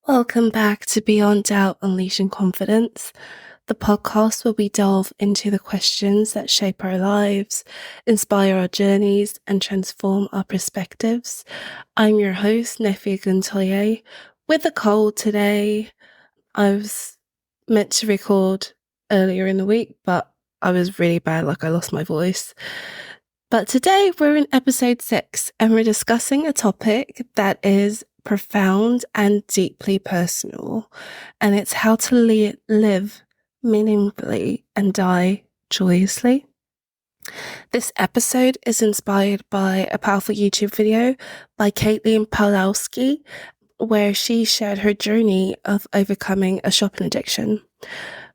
Welcome back to Beyond Doubt Unleashing Confidence, the podcast where we delve into the questions that shape our lives, inspire our journeys, and transform our perspectives. I'm your host, Nefe Oguntoye, with a cold today. I was meant to record earlier in the week, but I was really bad, I lost my voice. But today we're in episode 6 and we're discussing a topic that is profound and deeply personal, and it's how to live meaningfully and die joyously. This episode is inspired by a powerful YouTube video by Caitlin Pawlowski, where she shared her journey of overcoming a shopping addiction.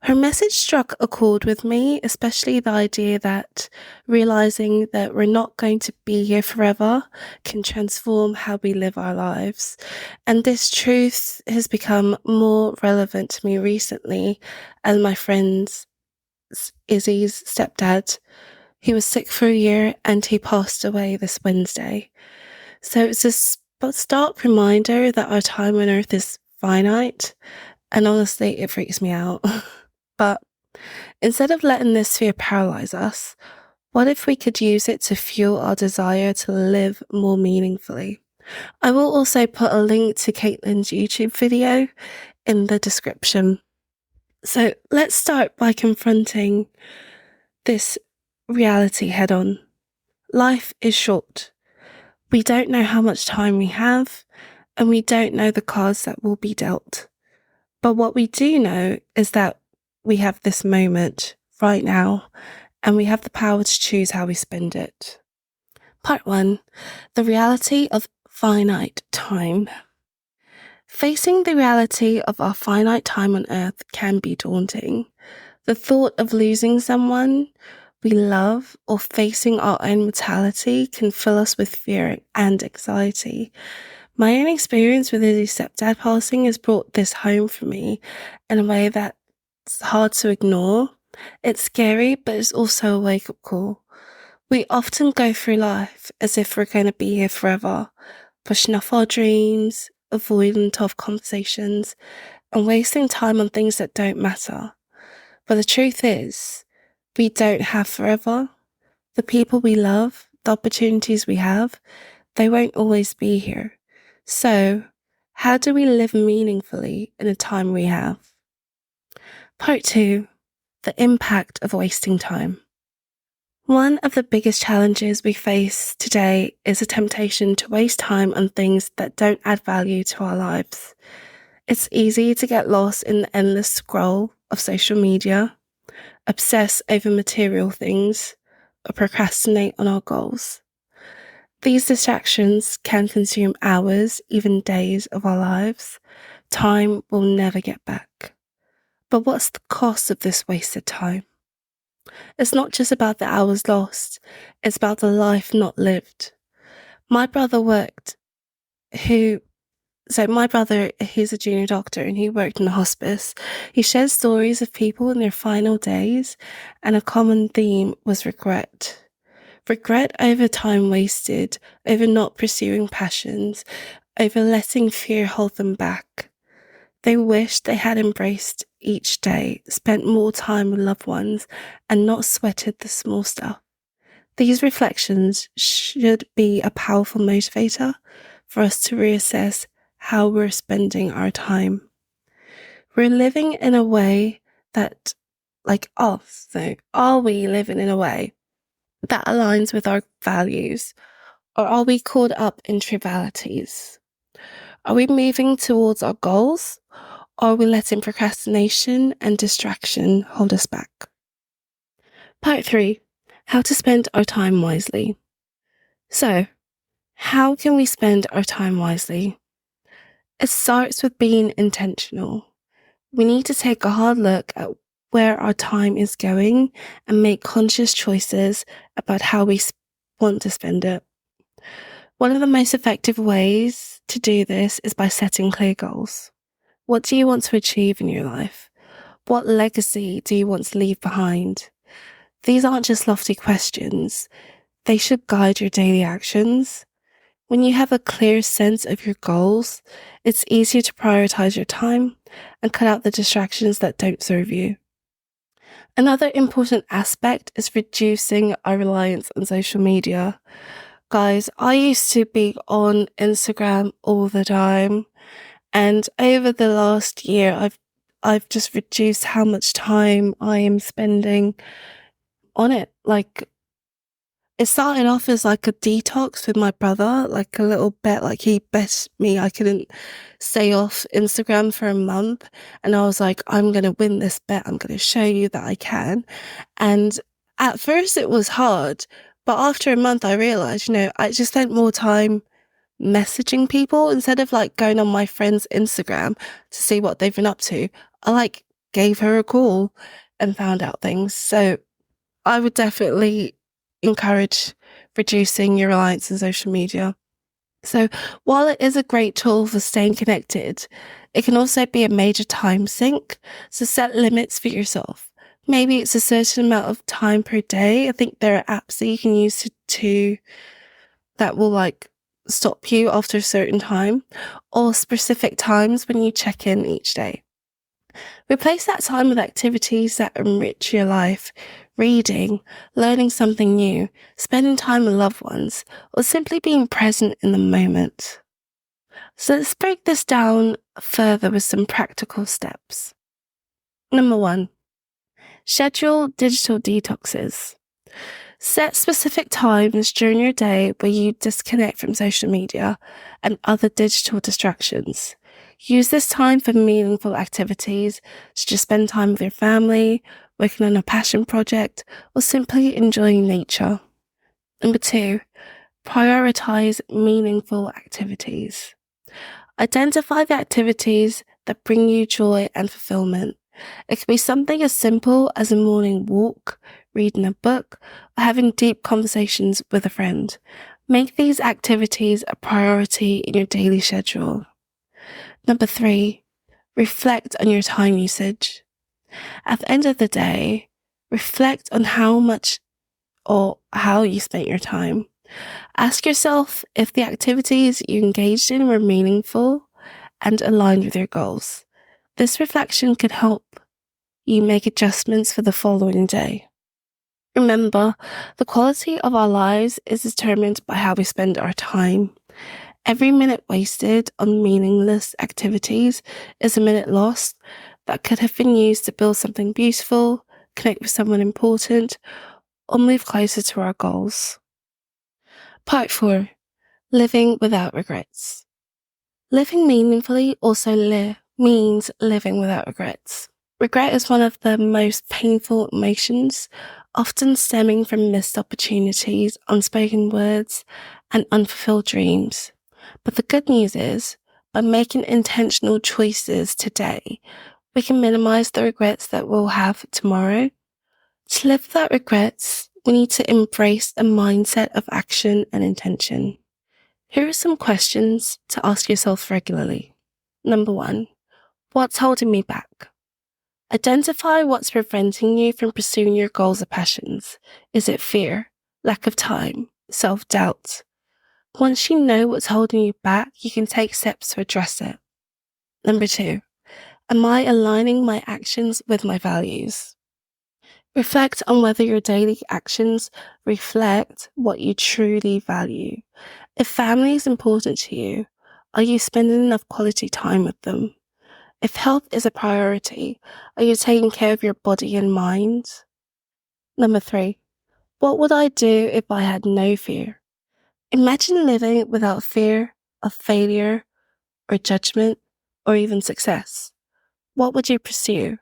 Her message struck a chord with me, especially the idea that realizing that we're not going to be here forever can transform how we live our lives. And this truth has become more relevant to me recently as my friend Izzy's stepdad. He was sick for a year and he passed away this Wednesday. So it's a stark reminder that our time on earth is finite, and honestly, it freaks me out. But instead of letting this fear paralyze us, what if we could use it to fuel our desire to live more meaningfully? I will also put a link to Caitlin's YouTube video in the description. So let's start by confronting this reality head on. Life is short. We don't know how much time we have, and we don't know the cards that will be dealt. But what we do know is that we have this moment right now, and we have the power to choose how we spend it. Part 1. The reality of finite time. Facing the reality of our finite time on earth can be daunting. The thought of losing someone we love or facing our own mortality can fill us with fear and anxiety. My own experience with Izzy's stepdad passing has brought this home for me in a way that's hard to ignore. It's scary, but it's also a wake-up call. We often go through life as if we're going to be here forever, pushing off our dreams, avoiding tough conversations, and wasting time on things that don't matter. But the truth is, we don't have forever. The people we love, the opportunities we have, they won't always be here. So, how do we live meaningfully in the time we have? Part 2. The impact of wasting time. One of the biggest challenges we face today is a temptation to waste time on things that don't add value to our lives. It's easy to get lost in the endless scroll of social media, obsess over material things, or procrastinate on our goals. These distractions can consume hours, even days of our lives. Time we'll never get back. But what's the cost of this wasted time? It's not just about the hours lost, it's about the life not lived. My brother, he's a junior doctor and he worked in a hospice. He shared stories of people in their final days, and a common theme was regret. Regret over time wasted, over not pursuing passions, over letting fear hold them back. They wished they had embraced each day, spent more time with loved ones, and not sweated the small stuff. These reflections should be a powerful motivator for us to reassess how we're spending our time. We're living in a way that, are we living in a way that aligns with our values, or are we caught up in trivialities? Are we moving towards our goals, or are we letting procrastination and distraction hold us back? Part 3. How to spend our time wisely. So, how can we spend our time wisely? It starts with being intentional. We need to take a hard look at where our time is going and make conscious choices about how we want to spend it. One of the most effective ways to do this is by setting clear goals. What do you want to achieve in your life? What legacy do you want to leave behind? These aren't just lofty questions. They should guide your daily actions. When you have a clear sense of your goals, it's easier to prioritize your time and cut out the distractions that don't serve you. Another important aspect is reducing our reliance on social media. Guys, I used to be on Instagram all the time, and over the last year, I've just reduced how much time I am spending on it. Like, it started off as like a detox with my brother, like a little bet. Like, he bet me I couldn't stay off Instagram for a month, and I was like, I'm gonna win this bet. I'm gonna show you that I can. And at first, it was hard, but after a month, I realized, I just spent more time messaging people instead of like going on my friend's Instagram to see what they've been up to. I like gave her a call and found out things. So I would definitely encourage reducing your reliance on social media. So while it is a great tool for staying connected, it can also be a major time sink. So set limits for yourself. Maybe it's a certain amount of time per day. I think there are apps that you can use to that will like stop you after a certain time, or specific times when you check in each day. Replace that time with activities that enrich your life, reading, learning something new, spending time with loved ones, or simply being present in the moment. So let's break this down further with some practical steps. Number 1, schedule digital detoxes. Set specific times during your day where you disconnect from social media and other digital distractions. Use this time for meaningful activities, such as spend time with your family, working on a passion project, or simply enjoying nature. Number 2, prioritize meaningful activities. Identify the activities that bring you joy and fulfillment. It can be something as simple as a morning walk, reading a book, or having deep conversations with a friend. Make these activities a priority in your daily schedule. Number 3, reflect on your time usage. At the end of the day, reflect on how much or how you spent your time. Ask yourself if the activities you engaged in were meaningful and aligned with your goals. This reflection could help you make adjustments for the following day. Remember, the quality of our lives is determined by how we spend our time. Every minute wasted on meaningless activities is a minute lost that could have been used to build something beautiful, connect with someone important, or move closer to our goals. Part 4. Living without regrets. Living meaningfully also means living without regrets. Regret is one of the most painful emotions, often stemming from missed opportunities, unspoken words, and unfulfilled dreams. But the good news is, by making intentional choices today, we can minimize the regrets that we'll have tomorrow. To live without regrets, we need to embrace a mindset of action and intention. Here are some questions to ask yourself regularly. Number 1, what's holding me back? Identify what's preventing you from pursuing your goals or passions. Is it fear, lack of time, self-doubt? Once you know what's holding you back, you can take steps to address it. Number 2, am I aligning my actions with my values? Reflect on whether your daily actions reflect what you truly value. If family is important to you, are you spending enough quality time with them? If health is a priority, are you taking care of your body and mind? Number 3, what would I do if I had no fear? Imagine living without fear of failure or judgment or even success. What would you pursue?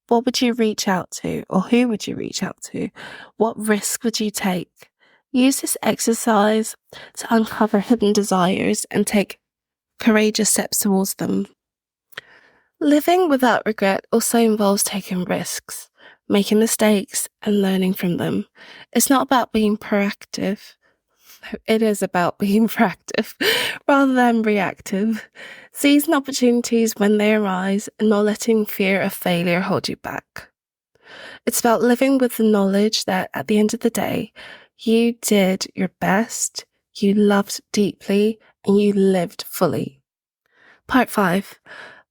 What would you reach out to, or who would you reach out to? What risk would you take? Use this exercise to uncover hidden desires and take courageous steps towards them. Living without regret also involves taking risks, making mistakes, and learning from them. It's not about being proactive. It is about being proactive rather than reactive. Seizing opportunities when they arise and not letting fear of failure hold you back. It's about living with the knowledge that at the end of the day, you did your best, you loved deeply, and you lived fully. Part 5.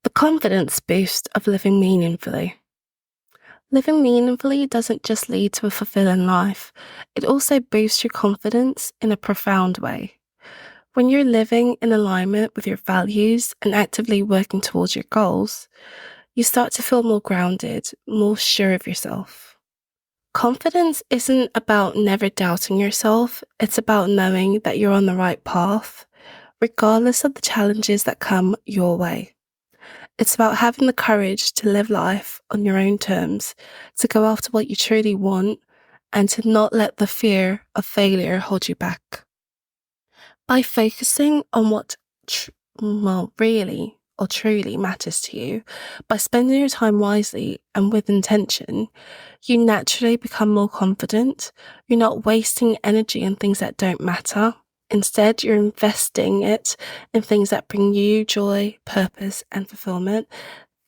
The confidence boost of living meaningfully. Living meaningfully doesn't just lead to a fulfilling life, it also boosts your confidence in a profound way. When you're living in alignment with your values and actively working towards your goals, you start to feel more grounded, more sure of yourself. Confidence isn't about never doubting yourself, it's about knowing that you're on the right path, regardless of the challenges that come your way. It's about having the courage to live life on your own terms, to go after what you truly want, and to not let the fear of failure hold you back. By focusing on what really or truly matters to you, by spending your time wisely and with intention, you naturally become more confident. You're not wasting energy on things that don't matter. Instead, you're investing it in things that bring you joy, purpose, and fulfillment.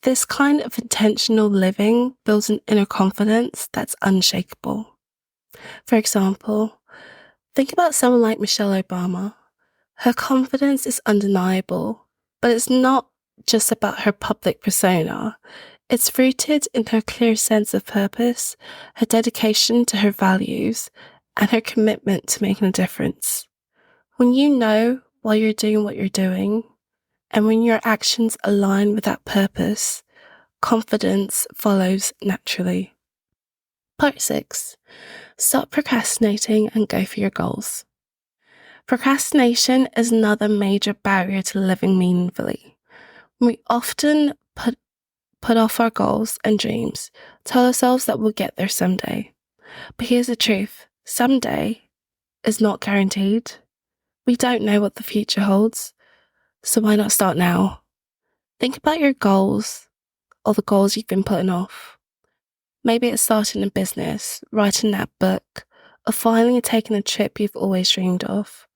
This kind of intentional living builds an inner confidence that's unshakable. For example, think about someone like Michelle Obama. Her confidence is undeniable, but it's not just about her public persona. It's rooted in her clear sense of purpose, her dedication to her values, and her commitment to making a difference. When you know why you're doing what you're doing, and when your actions align with that purpose, confidence follows naturally. Part 6. Stop procrastinating and go for your goals. Procrastination is another major barrier to living meaningfully. We often put off our goals and dreams, tell ourselves that we'll get there someday. But here's the truth, someday is not guaranteed. We don't know what the future holds, so why not start now? Think about your goals or the goals you've been putting off. Maybe it's starting a business, writing that book, or finally taking a trip you've always dreamed of.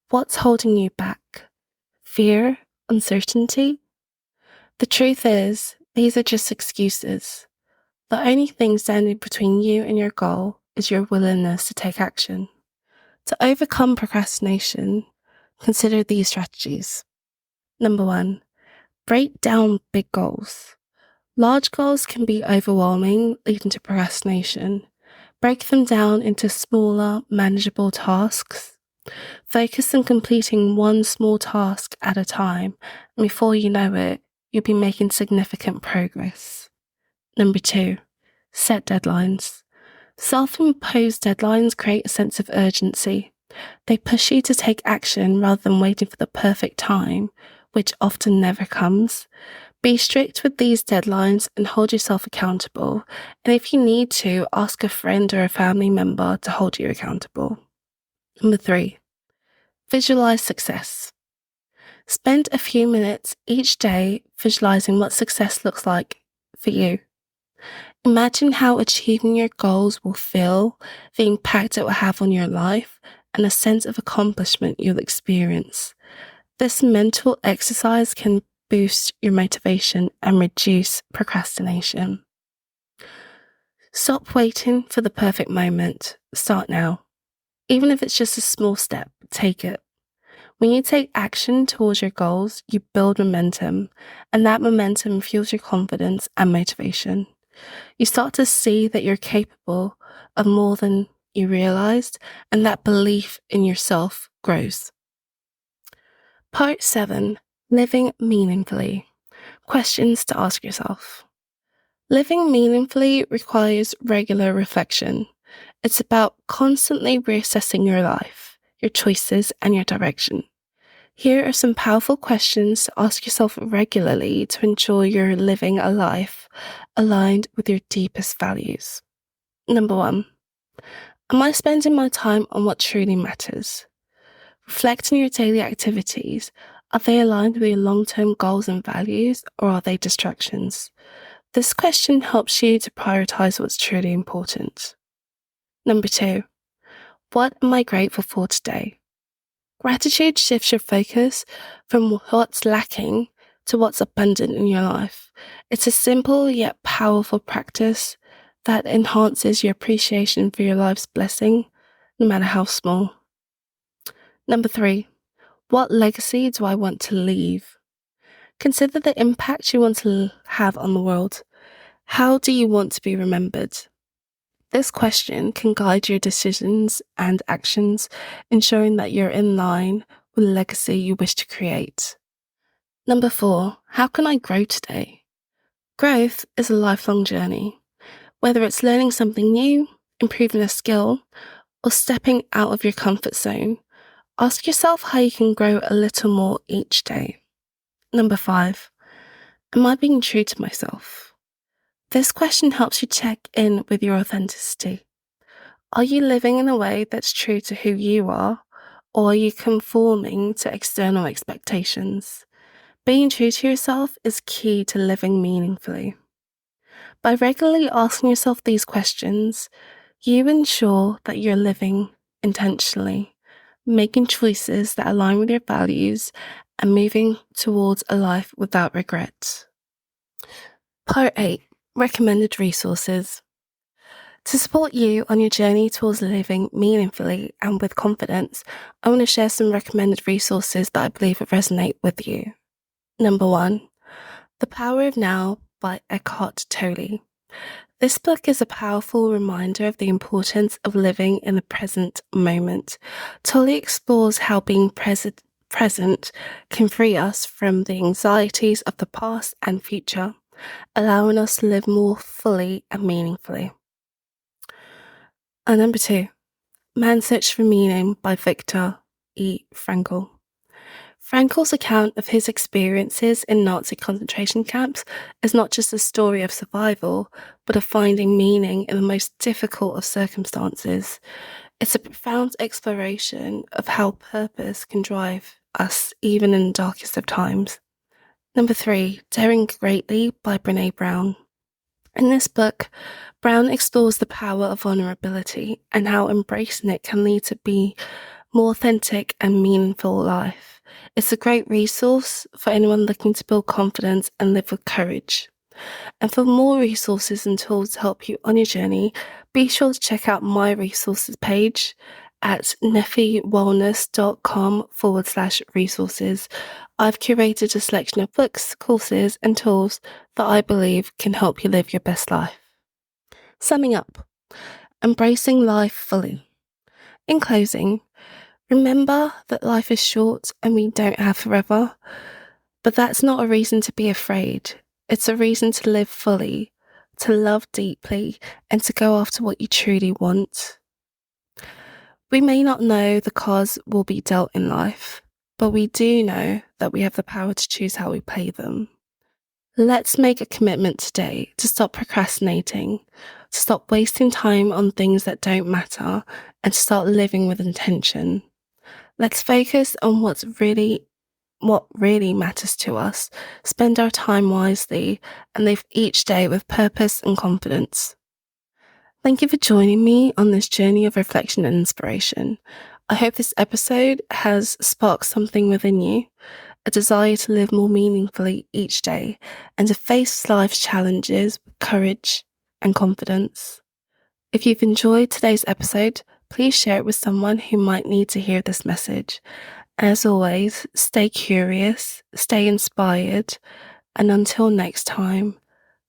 What's holding you back? Fear? Uncertainty? The truth is, these are just excuses. The only thing standing between you and your goal is your willingness to take action. To overcome procrastination, consider these strategies. Number 1, break down big goals. Large goals can be overwhelming, leading to procrastination. Break them down into smaller, manageable tasks. Focus on completing one small task at a time, and before you know it, you'll be making significant progress. Number 2, set deadlines. Self-imposed deadlines create a sense of urgency. They push you to take action rather than waiting for the perfect time, which often never comes. Be strict with these deadlines and hold yourself accountable. And if you need to, ask a friend or a family member to hold you accountable. Number 3, visualize success. Spend a few minutes each day visualizing what success looks like for you. Imagine how achieving your goals will feel, the impact it will have on your life, and a sense of accomplishment you'll experience. This mental exercise can boost your motivation and reduce procrastination. Stop waiting for the perfect moment. Start now. Even if it's just a small step, take it. When you take action towards your goals, you build momentum, and that momentum fuels your confidence and motivation. You start to see that you're capable of more than you realized, and that belief in yourself grows. Part 7. Living meaningfully. Questions to ask yourself. Living meaningfully requires regular reflection. It's about constantly reassessing your life, your choices, and your direction. Here are some powerful questions to ask yourself regularly to ensure you're living a life aligned with your deepest values. Number 1, am I spending my time on what truly matters? Reflect on your daily activities. Are they aligned with your long-term goals and values, or are they distractions? This question helps you to prioritize what's truly important. Number 2, what am I grateful for today? Gratitude shifts your focus from what's lacking to what's abundant in your life. It's a simple yet powerful practice that enhances your appreciation for your life's blessing, no matter how small. Number 3, what legacy do I want to leave? Consider the impact you want to have on the world. How do you want to be remembered? This question can guide your decisions and actions, ensuring that you're in line with the legacy you wish to create. Number 4, how can I grow today? Growth is a lifelong journey. Whether it's learning something new, improving a skill, or stepping out of your comfort zone, ask yourself how you can grow a little more each day. Number 5, am I being true to myself? This question helps you check in with your authenticity. Are you living in a way that's true to who you are, or are you conforming to external expectations? Being true to yourself is key to living meaningfully. By regularly asking yourself these questions, you ensure that you're living intentionally, making choices that align with your values, and moving towards a life without regret. Part 8, recommended resources. To support you on your journey towards living meaningfully and with confidence, I want to share some recommended resources that I believe will resonate with you. Number 1, The Power of Now by Eckhart Tolle. This book is a powerful reminder of the importance of living in the present moment. Tolle explores how being present can free us from the anxieties of the past and future, allowing us to live more fully and meaningfully. And number 2, Man's Search for Meaning by Viktor E. Frankl. Frankl's account of his experiences in Nazi concentration camps is not just a story of survival, but of finding meaning in the most difficult of circumstances. It's a profound exploration of how purpose can drive us even in the darkest of times. Number 3, Daring Greatly by Brené Brown. In this book, Brown explores the power of vulnerability and how embracing it can lead to be more authentic and meaningful life. It's a great resource for anyone looking to build confidence and live with courage. And for more resources and tools to help you on your journey, be sure to check out my resources page at nefewellness.com/resources. I've curated a selection of books, courses, and tools that I believe can help you live your best life. Summing up, embracing life fully. In closing, remember that life is short and we don't have forever, but that's not a reason to be afraid. It's a reason to live fully, to love deeply, and to go after what you truly want. We may not know the cards we'll be dealt in life, but we do know that we have the power to choose how we play them. Let's make a commitment today to stop procrastinating, to stop wasting time on things that don't matter, and to start living with intention. Let's focus on what really matters to us, spend our time wisely, and live each day with purpose and confidence. Thank you for joining me on this journey of reflection and inspiration. I hope this episode has sparked something within you, a desire to live more meaningfully each day and to face life's challenges with courage and confidence. If you've enjoyed today's episode, please share it with someone who might need to hear this message. As always, stay curious, stay inspired, and until next time,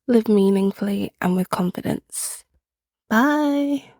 live meaningfully and with confidence. Bye.